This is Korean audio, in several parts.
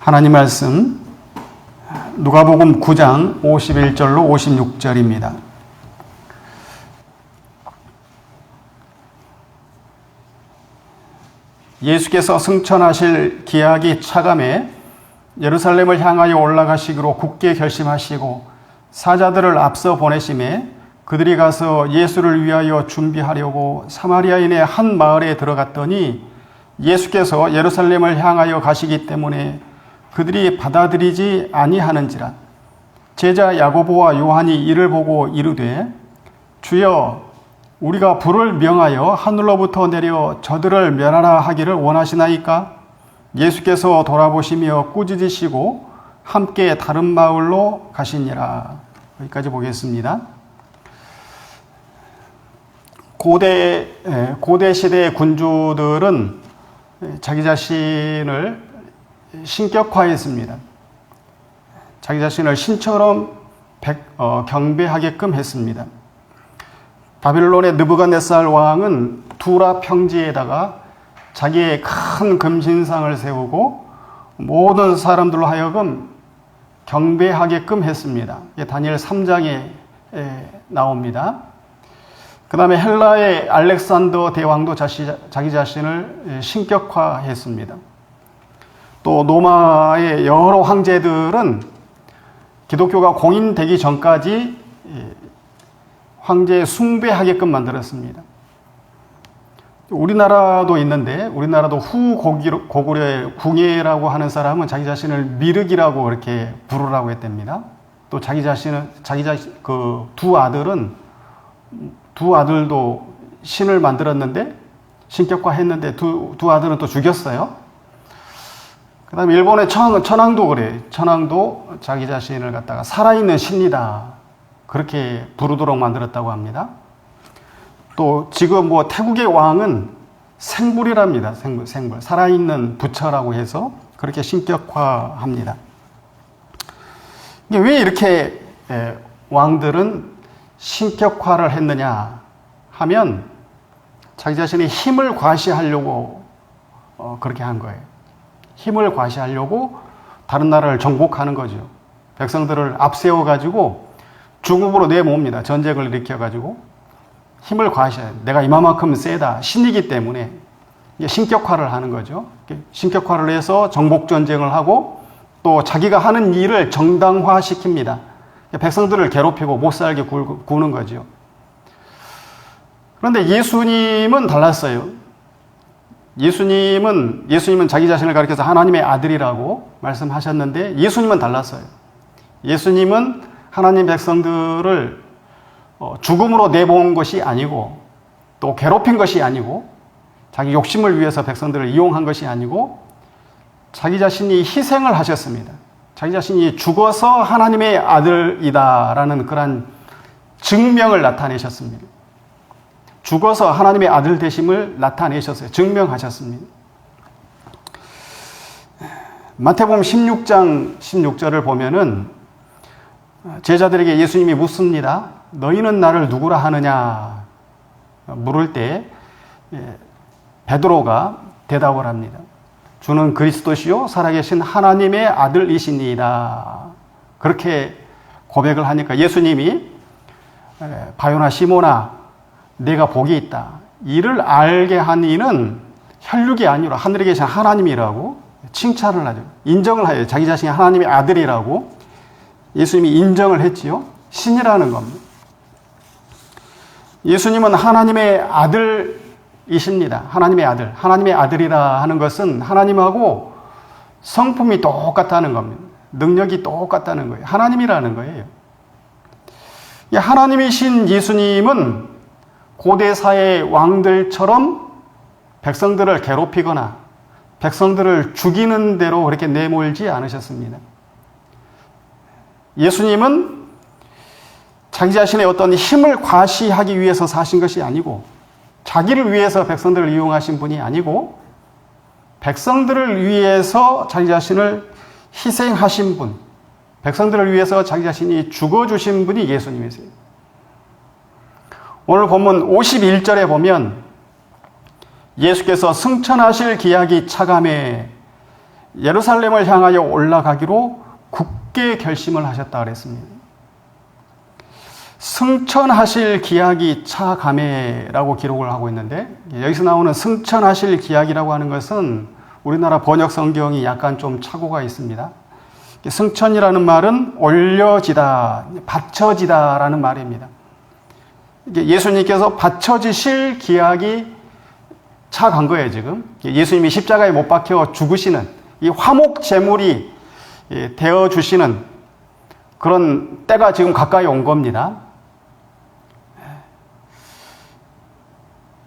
하나님 말씀 누가복음 9장 51절로 56절입니다. 예수께서 승천하실 기약이 차감해 예루살렘을 향하여 올라가시기로 굳게 결심하시고 사자들을 앞서 보내심에 그들이 가서 예수를 위하여 준비하려고 사마리아인의 한 마을에 들어갔더니 예수께서 예루살렘을 향하여 가시기 때문에 그들이 받아들이지 아니하는지라. 제자 야고보와 요한이 이를 보고 이르되 주여 우리가 불을 명하여 하늘로부터 내려 저들을 멸하라 하기를 원하시나이까? 예수께서 돌아보시며 꾸짖으시고 함께 다른 마을로 가시니라. 여기까지 보겠습니다. 고대 시대의 군주들은 자기 자신을 신격화했습니다. 자기 자신을 신처럼 경배하게끔 했습니다. 바빌론의 느부갓네살 왕은 두라 평지에다가 자기의 큰 금신상을 세우고 모든 사람들로 하여금 경배하게끔 했습니다. 이게 다니엘 3장에 나옵니다. 그 다음에 헬라의 알렉산더 대왕도 자기 자신을 신격화했습니다. 또 로마의 여러 황제들은 기독교가 공인되기 전까지 황제에 숭배하게끔 만들었습니다. 우리나라도 있는데 우리나라도 후고구려의 궁예라고 하는 사람은 자기 자신을 미륵이라고 이렇게 부르라고 했답니다. 또 그 두 아들도 신을 만들었는데 신격화했는데 두 아들은 또 죽였어요. 그 다음에 일본의 천황도 그래요. 천황도 자기 자신을 갖다가 살아있는 신이다 그렇게 부르도록 만들었다고 합니다. 또 지금 태국의 왕은 생불이랍니다. 생불. 살아있는 부처라고 해서 그렇게 신격화합니다. 왜 이렇게 왕들은 신격화를 했느냐 하면 자기 자신의 힘을 과시하려고 그렇게 한 거예요. 힘을 과시하려고 다른 나라를 정복하는 거죠. 백성들을 앞세워가지고 중국으로 내모읍니다. 전쟁을 일으켜가지고 힘을 과시해요. 내가 이만큼 세다. 신이기 때문에 신격화를 하는 거죠. 신격화를 해서 정복전쟁을 하고 또 자기가 하는 일을 정당화시킵니다. 백성들을 괴롭히고 못살게 구는 거죠. 그런데 예수님은 달랐어요. 예수님은 자기 자신을 가리켜서 하나님의 아들이라고 말씀하셨는데 예수님은 달랐어요. 예수님은 하나님 백성들을 죽음으로 내본 것이 아니고 또 괴롭힌 것이 아니고 자기 욕심을 위해서 백성들을 이용한 것이 아니고 자기 자신이 희생을 하셨습니다. 자기 자신이 죽어서 하나님의 아들이다라는 그런 증명을 나타내셨습니다. 죽어서 하나님의 아들 되심을 나타내셨어요. 증명하셨습니다. 마태복음 16장 16절을 보면은 제자들에게 예수님이 묻습니다. 너희는 나를 누구라 하느냐 물을 때 베드로가 대답을 합니다. 주는 그리스도시요 살아계신 하나님의 아들이시니이다. 그렇게 고백을 하니까 예수님이 바요나 시몬아 내가 복이 있다. 이를 알게 한 이는 혈육이 아니라 하늘에 계신 하나님이라고 칭찬을 하죠. 인정을 해요. 자기 자신이 하나님의 아들이라고 예수님이 인정을 했지요. 신이라는 겁니다. 예수님은 하나님의 아들이십니다. 하나님의 아들. 하나님의 아들이라 하는 것은 하나님하고 성품이 똑같다는 겁니다. 능력이 똑같다는 거예요. 하나님이라는 거예요. 하나님이신 예수님은 고대사의 왕들처럼 백성들을 괴롭히거나 백성들을 죽이는 대로 그렇게 내몰지 않으셨습니다. 예수님은 자기 자신의 어떤 힘을 과시하기 위해서 사신 것이 아니고 자기를 위해서 백성들을 이용하신 분이 아니고 백성들을 위해서 자기 자신을 희생하신 분, 백성들을 위해서 자기 자신이 죽어주신 분이 예수님이세요. 오늘 본문 51절에 보면 예수께서 승천하실 기약이 차감해 예루살렘을 향하여 올라가기로 굳게 결심을 하셨다 그랬습니다. 승천하실 기약이 차가매라고 기록을 하고 있는데, 여기서 나오는 승천하실 기약이라고 하는 것은 우리나라 번역 성경이 약간 좀 착오가 있습니다. 승천이라는 말은 올려지다, 받쳐지다라는 말입니다. 예수님께서 받쳐지실 기약이 차간 거예요, 지금. 예수님이 십자가에 못 박혀 죽으시는 이 화목 제물이 되어 주시는 그런 때가 지금 가까이 온 겁니다.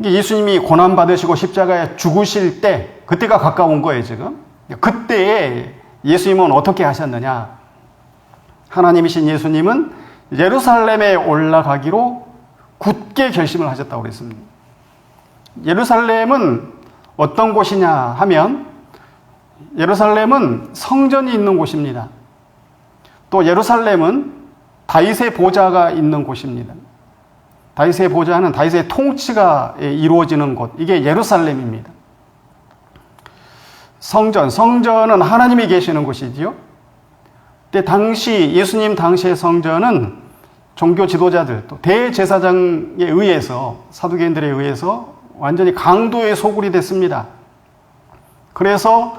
예수님이 고난받으시고 십자가에 죽으실 때, 그때가 가까운 거예요, 지금. 그때에 예수님은 어떻게 하셨느냐? 하나님이신 예수님은 예루살렘에 올라가기로 굳게 결심을 하셨다고 그랬습니다. 예루살렘은 어떤 곳이냐 하면, 예루살렘은 성전이 있는 곳입니다. 또 예루살렘은 다윗의 보좌가 있는 곳입니다. 다윗의 보좌는 다윗의 통치가 이루어지는 곳, 이게 예루살렘입니다. 성전은 하나님이 계시는 곳이지요. 그때 당시 예수님 당시의 성전은 종교 지도자들, 또 대제사장에 의해서, 사두개인들에 의해서 완전히 강도의 소굴이 됐습니다. 그래서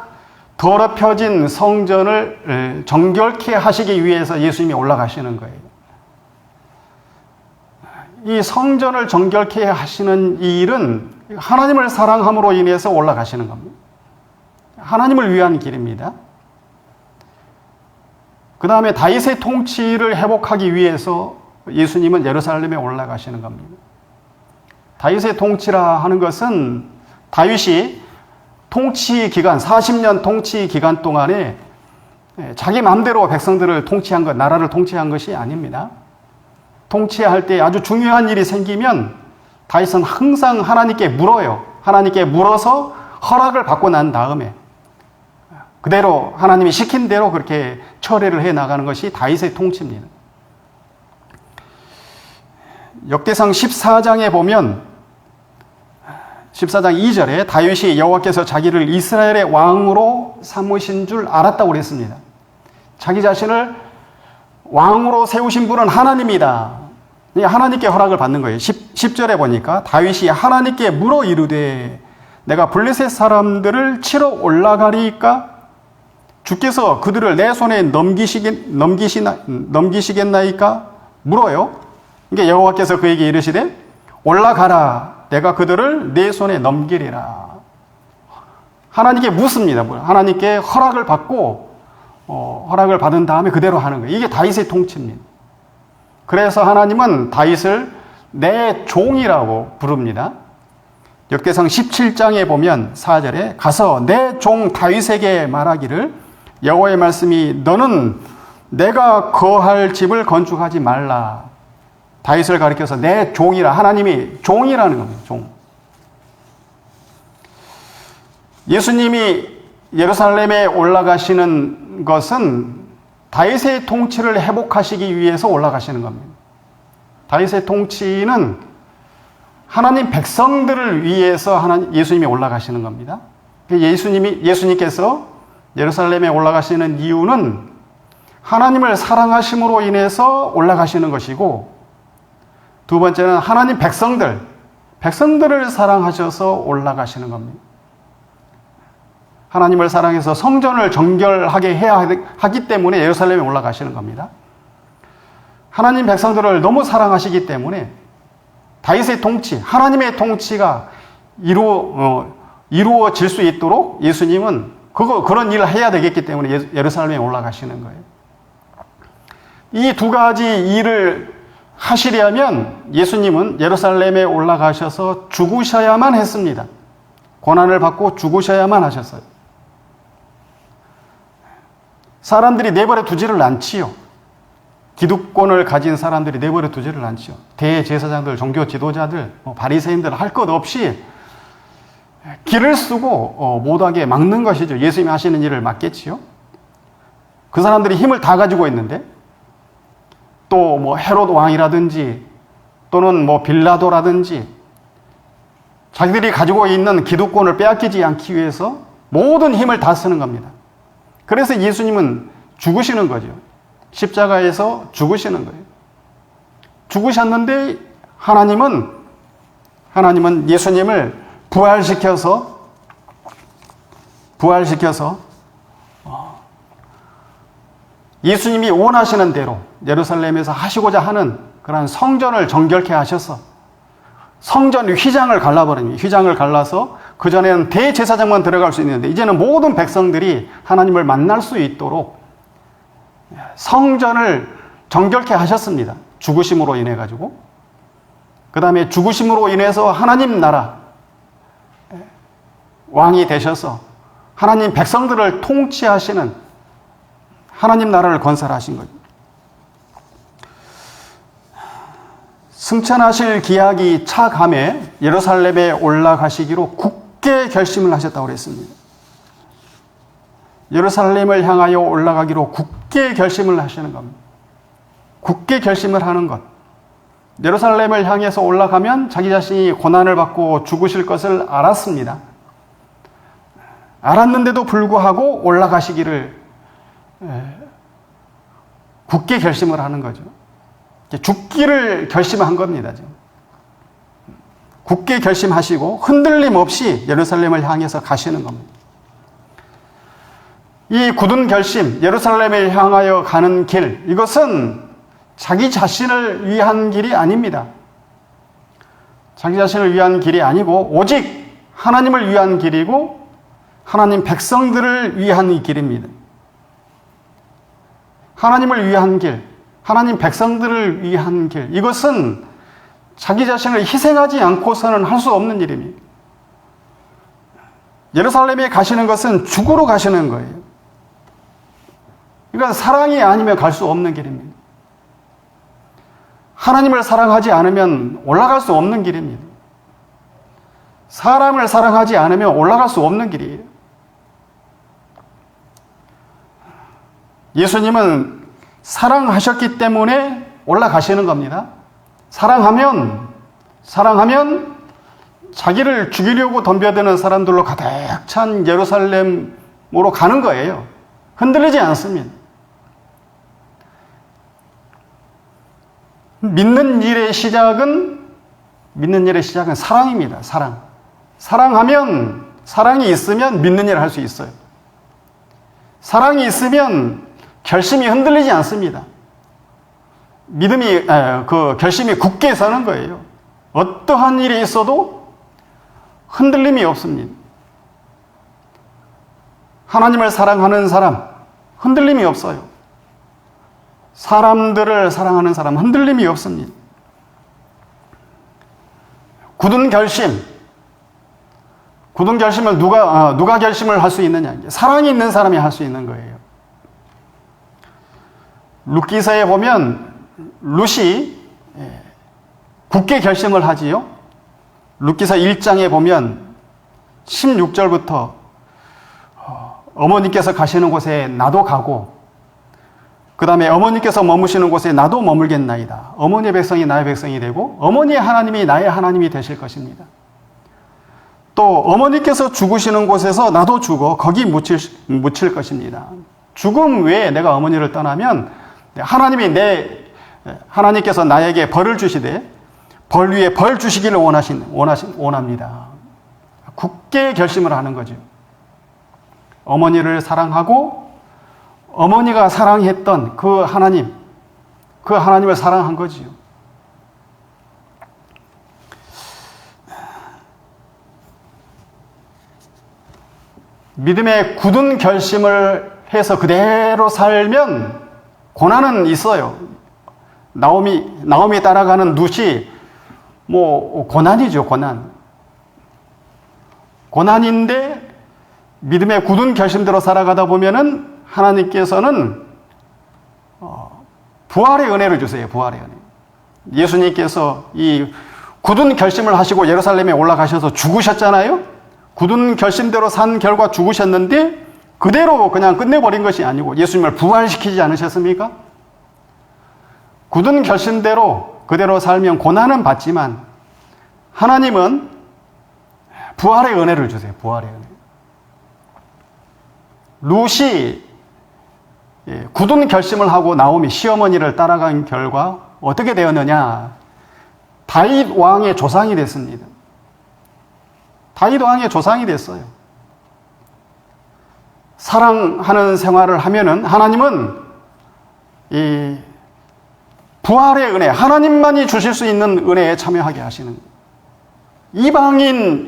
더럽혀진 성전을 정결케 하시기 위해서 예수님이 올라가시는 거예요. 이 성전을 정결케 하시는 이 일은 하나님을 사랑함으로 인해서 올라가시는 겁니다. 하나님을 위한 길입니다. 그 다음에 다윗의 통치를 회복하기 위해서 예수님은 예루살렘에 올라가시는 겁니다. 다윗의 통치라 하는 것은 다윗이 통치 기간, 40년 통치 기간 동안에 자기 마음대로 백성들을 통치한 것, 나라를 통치한 것이 아닙니다. 통치할 때 아주 중요한 일이 생기면 다윗은 항상 하나님께 물어요. 하나님께 물어서 허락을 받고 난 다음에 그대로 하나님이 시킨 대로 그렇게 처리를 해 나가는 것이 다윗의 통치입니다. 역대상 14장에 보면 14장 2절에 다윗이 여호와께서 자기를 이스라엘의 왕으로 삼으신 줄 알았다고 그랬습니다. 자기 자신을 왕으로 세우신 분은 하나님이다. 하나님께 허락을 받는 거예요. 10절에 보니까 다윗이 하나님께 물어 이르되 내가 블레셋 사람들을 치러 올라가리이까? 주께서 그들을 내 손에 넘기시겠나이까? 물어요. 그러니까 여호와께서 그에게 이르시되 올라가라. 내가 그들을 내 손에 넘기리라. 하나님께 묻습니다. 하나님께 허락을 받고 허락을 받은 다음에 그대로 하는 거예요. 이게 다윗의 통치입니다. 그래서 하나님은 다윗을 내 종이라고 부릅니다. 역대상 17장에 보면 4절에 가서 내 종 다윗에게 말하기를 여호와의 말씀이 너는 내가 거할 집을 건축하지 말라. 다윗을 가리켜서 내 종이라, 하나님이 종이라는 겁니다. 종. 예수님이 예루살렘에 올라가시는 것은 다윗의 통치를 회복하시기 위해서 올라가시는 겁니다. 다윗의 통치는 하나님 백성들을 위해서 예수님이 올라가시는 겁니다. 예수님께서 예루살렘에 올라가시는 이유는 하나님을 사랑하심으로 인해서 올라가시는 것이고, 두 번째는 하나님 백성들을 사랑하셔서 올라가시는 겁니다. 하나님을 사랑해서 성전을 정결하게 해야 하기 때문에 예루살렘에 올라가시는 겁니다. 하나님 백성들을 너무 사랑하시기 때문에 다윗의 통치, 하나님의 통치가 이루어질 수 있도록 예수님은 그런 일을 해야 되겠기 때문에 예루살렘에 올라가시는 거예요. 이 두 가지 일을 하시려면 예수님은 예루살렘에 올라가셔서 죽으셔야만 했습니다. 고난을 받고 죽으셔야만 하셨어요. 사람들이 내버려 두지를 않지요. 기득권을 가진 사람들이 내버려 두지를 않지요. 대제사장들, 종교 지도자들, 바리새인들 할 것 없이 길을 쓰고 못하게 막는 것이죠. 예수님이 하시는 일을 막겠지요. 그 사람들이 힘을 다 가지고 있는데, 또 헤롯 왕이라든지 또는 빌라도라든지 자기들이 가지고 있는 기득권을 빼앗기지 않기 위해서 모든 힘을 다 쓰는 겁니다. 그래서 예수님은 죽으시는 거죠. 십자가에서 죽으시는 거예요. 죽으셨는데 하나님은 예수님을 부활시켜서 예수님이 원하시는 대로 예루살렘에서 하시고자 하는 그런 성전을 정결케 하셔서 성전 휘장을 갈라버립니다. 휘장을 갈라서 그전에는 대제사장만 들어갈 수 있는데 이제는 모든 백성들이 하나님을 만날 수 있도록 성전을 정결케 하셨습니다. 죽으심으로 인해 가지고. 그 다음에 죽으심으로 인해서 하나님 나라 왕이 되셔서 하나님 백성들을 통치하시는 하나님 나라를 건설하신 거죠. 승천하실 기약이 차감해 예루살렘에 올라가시기로 굳게 결심을 하셨다고 그랬습니다. 예루살렘을 향하여 올라가기로 굳게 결심을 하시는 겁니다. 굳게 결심을 하는 것. 예루살렘을 향해서 올라가면 자기 자신이 고난을 받고 죽으실 것을 알았습니다. 알았는데도 불구하고 올라가시기를 굳게 결심을 하는 거죠. 죽기를 결심한 겁니다. 지금. 굳게 결심하시고 흔들림 없이 예루살렘을 향해서 가시는 겁니다. 이 굳은 결심, 예루살렘을 향하여 가는 길, 이것은 자기 자신을 위한 길이 아닙니다. 자기 자신을 위한 길이 아니고 오직 하나님을 위한 길이고 하나님 백성들을 위한 길입니다. 하나님을 위한 길, 하나님 백성들을 위한 길, 이것은 자기 자신을 희생하지 않고서는 할 수 없는 일입니다. 예루살렘에 가시는 것은 죽으러 가시는 거예요. 이건 사랑이 아니면 갈 수 없는 길입니다. 하나님을 사랑하지 않으면 올라갈 수 없는 길입니다. 사람을 사랑하지 않으면 올라갈 수 없는 길이에요. 예수님은 사랑하셨기 때문에 올라가시는 겁니다. 사랑하면 자기를 죽이려고 덤벼드는 사람들로 가득 찬 예루살렘으로 가는 거예요. 흔들리지 않습니다. 믿는 일의 시작은 사랑입니다. 사랑이 있으면 믿는 일을 할 수 있어요. 사랑이 있으면 결심이 흔들리지 않습니다. 결심이 굳게 서는 거예요. 어떠한 일이 있어도 흔들림이 없습니다. 하나님을 사랑하는 사람, 흔들림이 없어요. 사람들을 사랑하는 사람, 흔들림이 없습니다. 굳은 결심을 누가 결심을 할 수 있느냐? 사랑이 있는 사람이 할 수 있는 거예요. 룻기서에 보면 룻이 굳게 결심을 하지요. 룻기서 1장에 보면 16절부터 어머니께서 가시는 곳에 나도 가고 그 다음에 어머니께서 머무시는 곳에 나도 머물겠나이다. 어머니의 백성이 나의 백성이 되고 어머니의 하나님이 나의 하나님이 되실 것입니다. 또 어머니께서 죽으시는 곳에서 나도 죽어 거기 묻힐 것입니다. 죽음 외에 내가 어머니를 떠나면 하나님께서 나에게 벌을 주시되 벌 위에 벌 주시기를 원합니다. 굳게 결심을 하는 거죠. 어머니를 사랑하고 어머니가 사랑했던 그 하나님을 사랑한 거지요. 믿음의 굳은 결심을 해서 그대로 살면 고난은 있어요. 나오미 따라가는 룻이 고난이죠, 고난. 고난인데 믿음의 굳은 결심대로 살아가다 보면은 하나님께서는 부활의 은혜를 주세요. 부활의 은혜. 예수님께서 이 굳은 결심을 하시고 예루살렘에 올라가셔서 죽으셨잖아요. 굳은 결심대로 산 결과 죽으셨는데 그대로 그냥 끝내버린 것이 아니고 예수님을 부활시키지 않으셨습니까? 굳은 결심대로 그대로 살면 고난은 받지만 하나님은 부활의 은혜를 주세요. 부활의 은혜. 룻이 굳은 결심을 하고 나오미 시어머니를 따라간 결과 어떻게 되었느냐? 다윗 왕의 조상이 됐습니다. 다윗 왕의 조상이 됐어요. 사랑하는 생활을 하면은 하나님은 이 부활의 은혜, 하나님만이 주실 수 있는 은혜에 참여하게 하시는 거예요. 이방인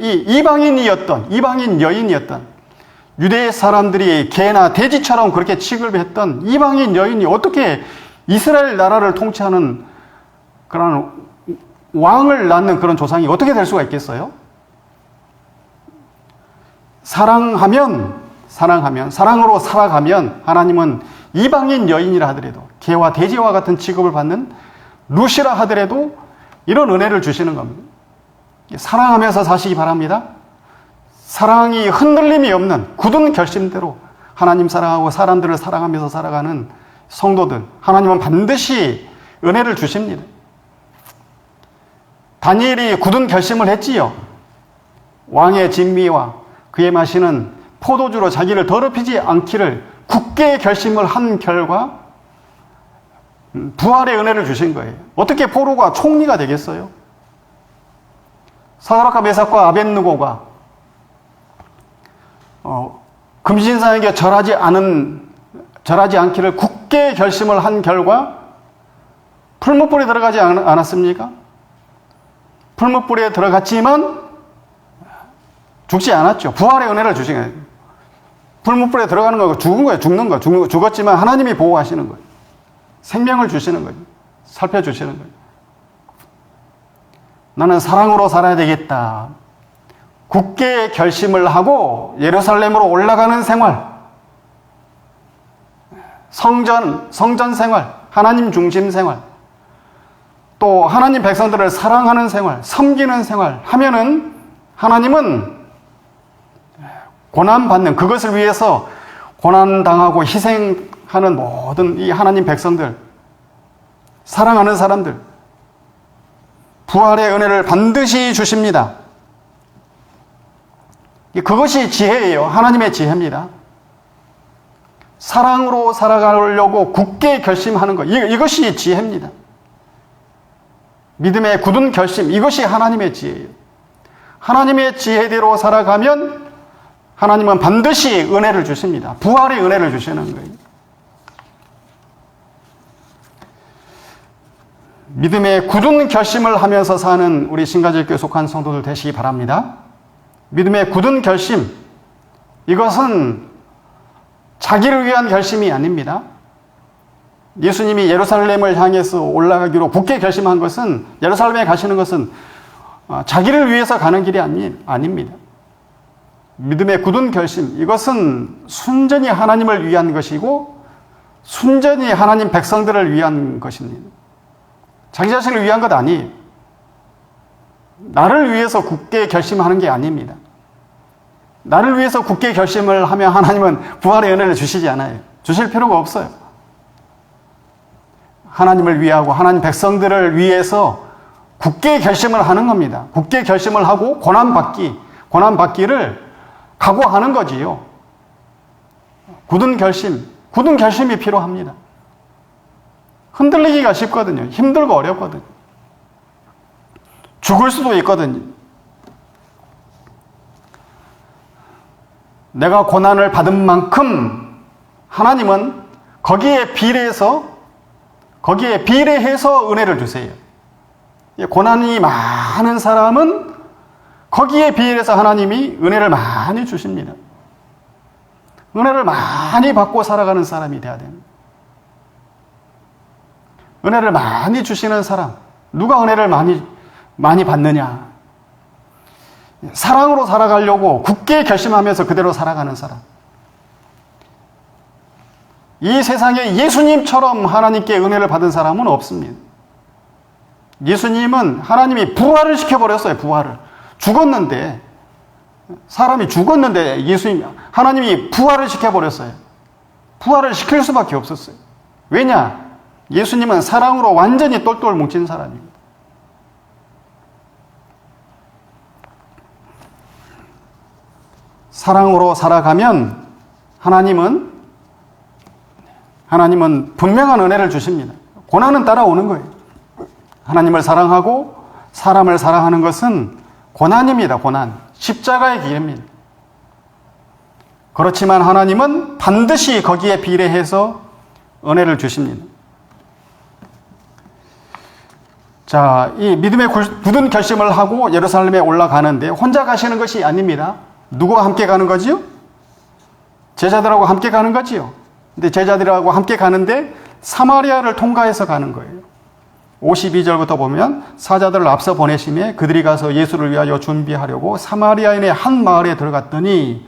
여인이었던 유대 사람들이 개나 돼지처럼 그렇게 취급했던 이방인 여인이 어떻게 이스라엘 나라를 통치하는 그런 왕을 낳는 그런 조상이 어떻게 될 수가 있겠어요? 사랑으로 살아가면 하나님은 이방인 여인이라 하더라도 개와 돼지와 같은 취급을 받는 루시라 하더라도 이런 은혜를 주시는 겁니다. 사랑하면서 사시기 바랍니다. 사랑이 흔들림이 없는 굳은 결심대로 하나님 사랑하고 사람들을 사랑하면서 살아가는 성도들, 하나님은 반드시 은혜를 주십니다. 다니엘이 굳은 결심을 했지요. 왕의 진미와 그에 마시는 포도주로 자기를 더럽히지 않기를 굳게 결심을 한 결과 부활의 은혜를 주신 거예요. 어떻게 포로가 총리가 되겠어요? 사드락과 메삭과 아벳느고가 금신상에게 절하지 않기를 굳게 결심을 한 결과 풀무불에 들어가지 않았습니까? 풀무불에 들어갔지만 죽지 않았죠. 부활의 은혜를 주신 거예요. 풀무불에 들어가는 거고 죽은 거예요. 죽었지만 하나님이 보호하시는 거예요. 생명을 주시는 거예요. 살펴주시는 거예요. 나는 사랑으로 살아야 되겠다. 굳게 결심을 하고 예루살렘으로 올라가는 생활, 성전 생활, 하나님 중심 생활, 또 하나님 백성들을 사랑하는 생활, 섬기는 생활 하면은 하나님은 고난받는, 그것을 위해서 고난당하고 희생하는 모든 이 하나님 백성들, 사랑하는 사람들, 부활의 은혜를 반드시 주십니다. 그것이 지혜예요. 하나님의 지혜입니다. 사랑으로 살아가려고 굳게 결심하는 것, 이것이 지혜입니다. 믿음의 굳은 결심, 이것이 하나님의 지혜예요. 하나님의 지혜대로 살아가면 하나님은 반드시 은혜를 주십니다. 부활의 은혜를 주시는 거예요. 믿음의 굳은 결심을 하면서 사는 우리 신가지교회 속한 성도들 되시기 바랍니다. 믿음의 굳은 결심, 이것은 자기를 위한 결심이 아닙니다. 예수님이 예루살렘을 향해서 올라가기로 굳게 결심한 것은, 예루살렘에 가시는 것은 자기를 위해서 가는 길이 아닙니다. 믿음의 굳은 결심, 이것은 순전히 하나님을 위한 것이고 순전히 하나님 백성들을 위한 것입니다. 자기 자신을 위한 것 아니에요. 나를 위해서 굳게 결심하는 게 아닙니다. 나를 위해서 굳게 결심을 하면 하나님은 부활의 은혜를 주시지 않아요. 주실 필요가 없어요. 하나님을 위하고 하나님 백성들을 위해서 굳게 결심을 하는 겁니다. 굳게 결심을 하고 고난받기를 각오하는 거지요. 굳은 결심이 필요합니다. 흔들리기가 쉽거든요. 힘들고 어렵거든요. 죽을 수도 있거든요. 내가 고난을 받은 만큼 하나님은 거기에 비례해서 은혜를 주세요. 고난이 많은 사람은 거기에 비례해서 하나님이 은혜를 많이 주십니다. 은혜를 많이 받고 살아가는 사람이 돼야 됩니다. 은혜를 많이 주시는 사람, 누가 은혜를 많이 받느냐? 사랑으로 살아가려고 굳게 결심하면서 그대로 살아가는 사람. 이 세상에 예수님처럼 하나님께 은혜를 받은 사람은 없습니다. 예수님은 하나님이 부활을 시켜버렸어요. 죽었는데, 사람이 죽었는데 하나님이 부활을 시켜버렸어요. 부활을 시킬 수밖에 없었어요. 왜냐? 예수님은 사랑으로 완전히 똘똘 뭉친 사람입니다. 사랑으로 살아가면 하나님은 하나님은 분명한 은혜를 주십니다. 고난은 따라오는 거예요. 하나님을 사랑하고 사람을 사랑하는 것은 고난입니다. 고난. 십자가의 길입니다. 그렇지만 하나님은 반드시 거기에 비례해서 은혜를 주십니다. 자, 이 믿음의 굳은 결심을 하고 예루살렘에 올라가는데 혼자 가시는 것이 아닙니다. 누구와 함께 가는 거지요? 제자들하고 함께 가는 거지요. 근데 제자들하고 함께 가는데 사마리아를 통과해서 가는 거예요. 52절부터 보면 사자들을 앞서 보내심에 그들이 가서 예수를 위하여 준비하려고 사마리아인의 한 마을에 들어갔더니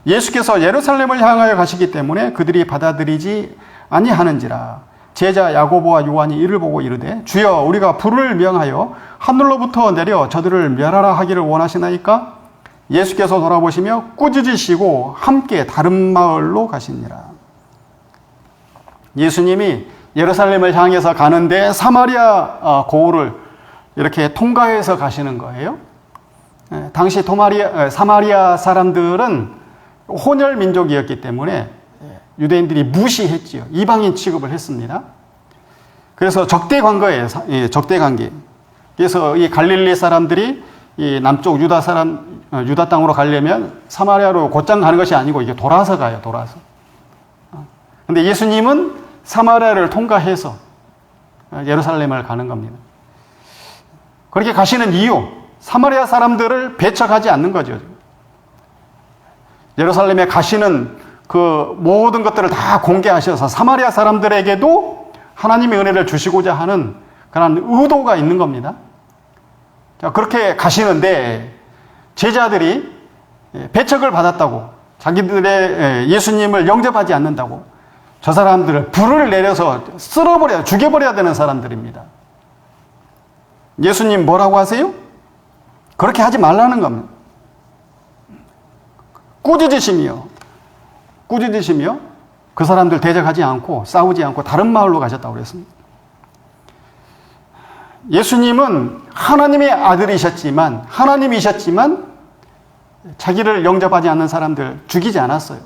예수께서 예루살렘을 향하여 가시기 때문에 그들이 받아들이지 아니하는지라. 제자 야고보와 요한이 이를 보고 이르되 주여 우리가 불을 명하여 하늘로부터 내려 저들을 멸하라 하기를 원하시나이까? 예수께서 돌아보시며 꾸짖으시고 함께 다른 마을로 가시니라. 예수님이 예루살렘을 향해서 가는데 사마리아 고을을 이렇게 통과해서 가시는 거예요. 당시 사마리아 사람들은 혼혈 민족이었기 때문에 유대인들이 무시했지요. 이방인 취급을 했습니다. 그래서 적대 관계예요. 적대 관계. 그래서 이 갈릴리 사람들이 이 남쪽 유다 땅으로 가려면 사마리아로 곧장 가는 것이 아니고 이게 돌아서 가요. 돌아서. 근데 예수님은 사마리아를 통과해서 예루살렘을 가는 겁니다. 그렇게 가시는 이유, 사마리아 사람들을 배척하지 않는 거죠. 예루살렘에 가시는 그 모든 것들을 다 공개하셔서 사마리아 사람들에게도 하나님의 은혜를 주시고자 하는 그런 의도가 있는 겁니다. 자, 그렇게 가시는데 제자들이 배척을 받았다고, 자기들의 예수님을 영접하지 않는다고 저 사람들을 불을 내려서 죽여버려야 되는 사람들입니다. 예수님 뭐라고 하세요? 그렇게 하지 말라는 겁니다. 꾸짖으시며 그 사람들 대적하지 않고 싸우지 않고 다른 마을로 가셨다고 그랬습니다. 예수님은 하나님의 아들이셨지만 하나님이셨지만 자기를 영접하지 않는 사람들 죽이지 않았어요.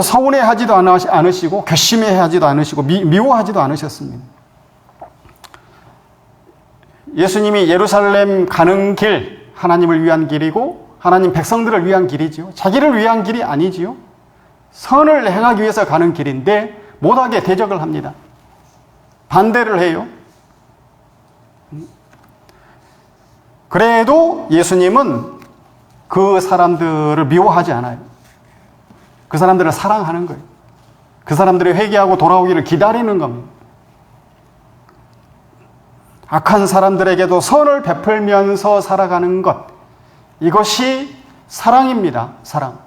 서운해하지도 않으시고 괘씸해하지도 않으시고 미워하지도 않으셨습니다. 예수님이 예루살렘 가는 길, 하나님을 위한 길이고 하나님 백성들을 위한 길이지요. 자기를 위한 길이 아니지요. 선을 행하기 위해서 가는 길인데 못하게 대적을 합니다. 반대를 해요. 그래도 예수님은 그 사람들을 미워하지 않아요. 그 사람들을 사랑하는 거예요. 그 사람들이 회개하고 돌아오기를 기다리는 겁니다. 악한 사람들에게도 선을 베풀면서 살아가는 것, 이것이 사랑입니다. 사랑.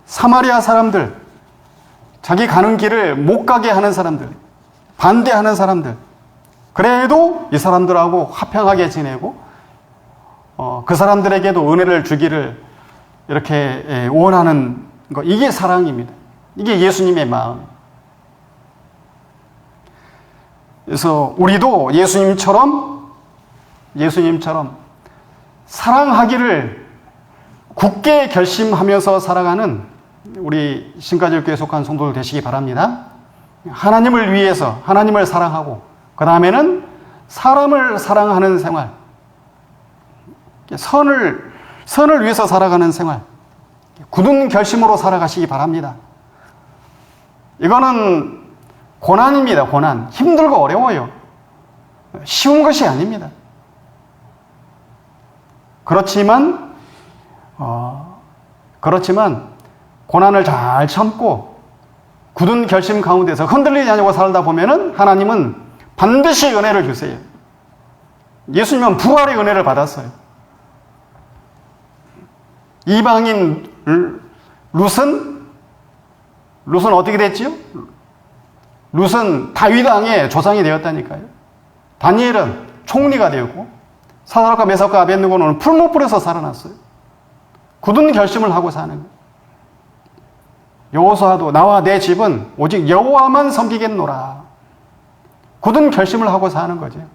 사마리아 사람들, 자기 가는 길을 못 가게 하는 사람들, 반대하는 사람들, 그래도 이 사람들하고 화평하게 지내고 그 사람들에게도 은혜를 주기를 이렇게 원하는 것, 이게 사랑입니다. 이게 예수님의 마음. 그래서 우리도 예수님처럼 사랑하기를 굳게 결심하면서 살아가는 우리 신가족교회에 속한 성도들 되시기 바랍니다. 하나님을 위해서 하나님을 사랑하고 그 다음에는 사람을 사랑하는 생활, 선을 위해서 살아가는 생활, 굳은 결심으로 살아가시기 바랍니다. 이거는 고난입니다. 고난. 힘들고 어려워요. 쉬운 것이 아닙니다. 그렇지만 고난을 잘 참고 굳은 결심 가운데서 흔들리지 않고 살다 보면은 하나님은 반드시 은혜를 주세요. 예수님은 부활의 은혜를 받았어요. 이방인 룻은 어떻게 됐지요? 룻은 다윗 왕의 조상이 되었다니까요. 다니엘은 총리가 되었고 사드락과 메삭과 아벳느고는 풀무불에서 살아났어요. 굳은 결심을 하고 사는 거예요. 여호수아도 나와 내 집은 오직 여호와만 섬기겠노라. 굳은 결심을 하고 사는 거죠.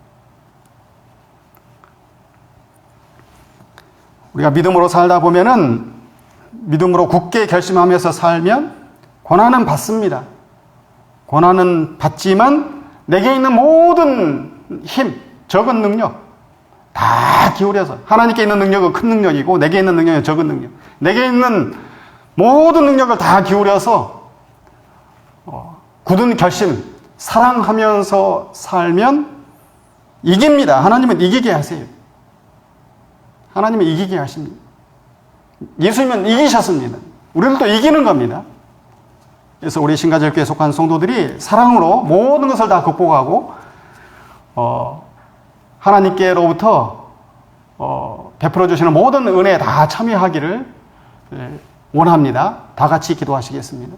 우리가 믿음으로 살다 보면은 믿음으로 굳게 결심하면서 살면 고난은 받습니다. 고난은 받지만 내게 있는 모든 힘, 적은 능력 다 기울여서, 하나님께 있는 능력은 큰 능력이고 내게 있는 능력은 적은 능력, 내게 있는 모든 능력을 다 기울여서 굳은 결심, 사랑하면서 살면 이깁니다. 하나님은 이기게 하세요. 하나님은 이기게 하십니다. 예수님은 이기셨습니다. 우리들도 이기는 겁니다. 그래서 우리 신가절교에 속한 성도들이 사랑으로 모든 것을 다 극복하고 하나님께로부터 베풀어 주시는 모든 은혜에 다 참여하기를 원합니다. 다 같이 기도하시겠습니다.